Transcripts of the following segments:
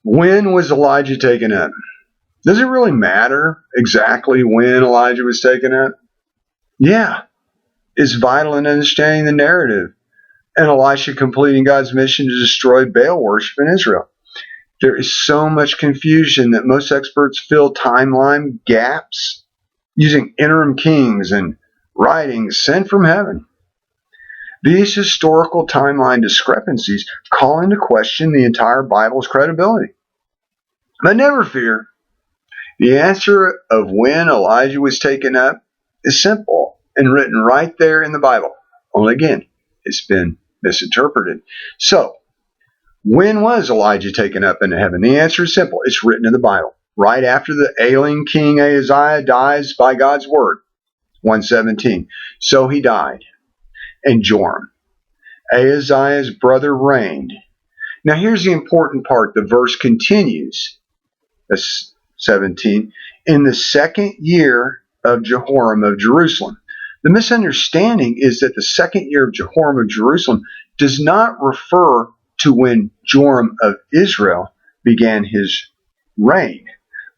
When was Elijah taken up? Does it really matter exactly when Elijah was taken up? Yeah, it's vital in understanding the narrative and Elisha completing God's mission to destroy Baal worship in Israel. There is so much confusion that most experts fill timeline gaps using interim kings and writings sent from heaven. These historical timeline discrepancies call into question the entire Bible's credibility. But never fear. The answer of when Elijah was taken up is simple and written right there in the Bible. Only again, it's been misinterpreted. So, when was Elijah taken up into heaven? The answer is simple. It's written in the Bible. Right after the ailing king Ahaziah dies by God's word. 1:17. So he died, and Joram, Ahaziah's brother, reigned. Now here's the important part. The verse continues. That's 17. In the second year of Jehoram of Jerusalem. The misunderstanding is that the second year of Jehoram of Jerusalem does not refer to when Joram of Israel began his reign,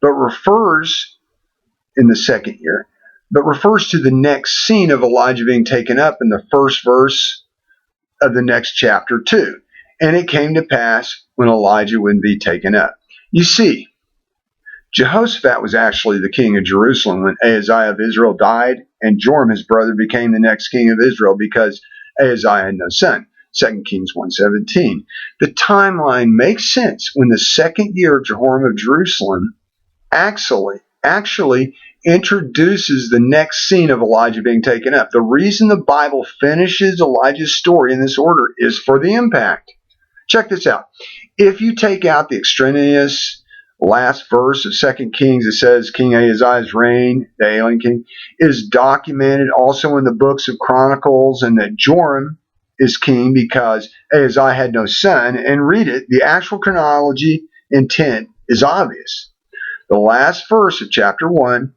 but refers in the second year, but refers to the next scene of Elijah being taken up in the first verse of the next chapter 2. And it came to pass when Elijah would be taken up. You see, Jehoshaphat was actually the king of Jerusalem when Ahaziah of Israel died, and Joram, his brother, became the next king of Israel because Ahaziah had no son. 2 Kings 1:17. The timeline makes sense when the second year of Jehoram of Jerusalem actually introduces the next scene of Elijah being taken up. The reason the Bible finishes Elijah's story in this order is for the impact. Check this out. If you take out the extraneous last verse of 2 Kings, it says King Ahaziah's reign, the ailing king, is documented also in the books of Chronicles, and that Joram is king because Ahaziah had no son, and read it, the actual chronology intent is obvious. The last verse of chapter 1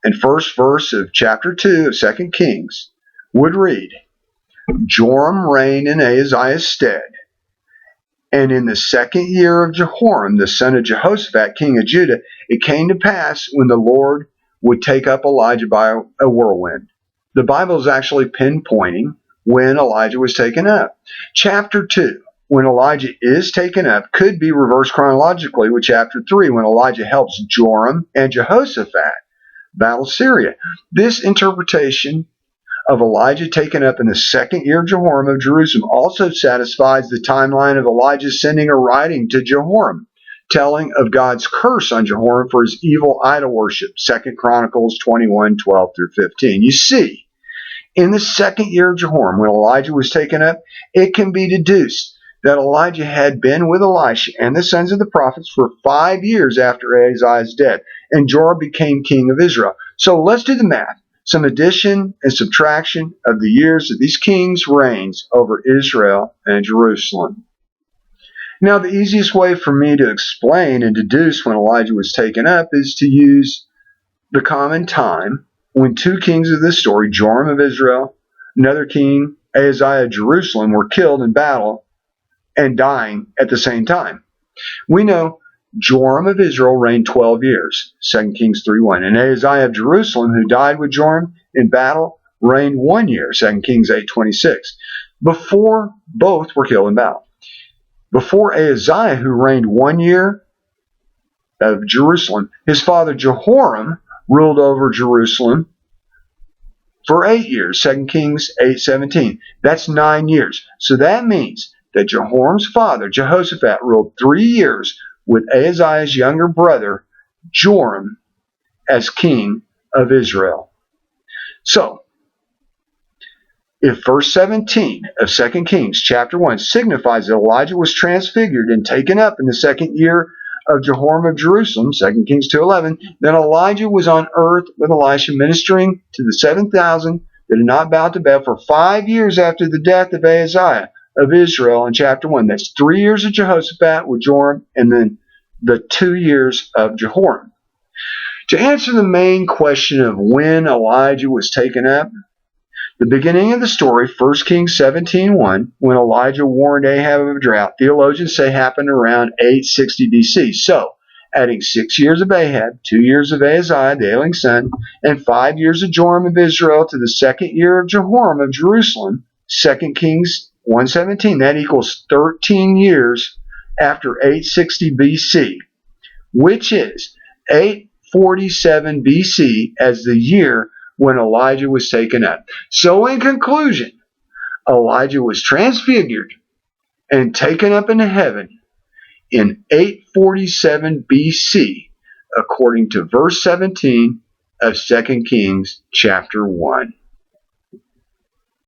and first verse of chapter 2 of 2 Kings would read, Joram reigned in Ahaziah's stead. And in the second year of Jehoram, the son of Jehoshaphat, king of Judah, it came to pass when the Lord would take up Elijah by a whirlwind. The Bible is actually pinpointing when Elijah was taken up. Chapter 2, when Elijah is taken up, could be reversed chronologically with chapter 3, when Elijah helps Joram and Jehoshaphat battle Syria. This interpretation of Elijah taken up in the second year of Jehoram of Jerusalem also satisfies the timeline of Elijah sending a writing to Jehoram, telling of God's curse on Jehoram for his evil idol worship, 2 Chronicles 21:12-15. You see, in the second year of Jehoram, when Elijah was taken up, it can be deduced that Elijah had been with Elisha and the sons of the prophets for 5 years after Ahaziah's death, and Joram became king of Israel. So let's do the math. Some addition and subtraction of the years of these kings' reigns over Israel and Jerusalem. Now, the easiest way for me to explain and deduce when Elijah was taken up is to use the common time when two kings of this story, Joram of Israel, another king, Ahaziah of Jerusalem, were killed in battle and dying at the same time. We know Joram of Israel reigned 12 years, 2 Kings 3:1, and Ahaziah of Jerusalem, who died with Joram in battle, reigned 1 year, 2 Kings 8:26, before both were killed in battle. Before Ahaziah, who reigned 1 year of Jerusalem, his father Jehoram ruled over Jerusalem for 8 years, 2 Kings 8:17. That's 9 years. So that means that Jehoram's father, Jehoshaphat, ruled 3 years with Ahaziah's younger brother, Joram, as king of Israel. So, if verse 17 of 2 Kings chapter 1 signifies that Elijah was transfigured and taken up in the second year of Jehoram of Jerusalem, 2 Kings 2:11, then Elijah was on earth with Elisha ministering to the 7,000 that had not bowed to Baal for 5 years after the death of Ahaziah of Israel in chapter 1. That's 3 years of Jehoshaphat with Joram, and then the 2 years of Jehoram. To answer the main question of when Elijah was taken up, The beginning of the story, 1 Kings 17:1, when Elijah warned Ahab of a drought, theologians say happened around 860 BC. So, adding 6 years of Ahab, 2 years of Ahaziah, the ailing son, and 5 years of Joram of Israel to the second year of Jehoram of Jerusalem, 2 Kings 1:17, that equals 13 years after 860 BC, which is 847 BC as the year when Elijah was taken up. So in conclusion, Elijah was transfigured and taken up into heaven in 847 BC, according to verse 17 of 2 Kings chapter 1.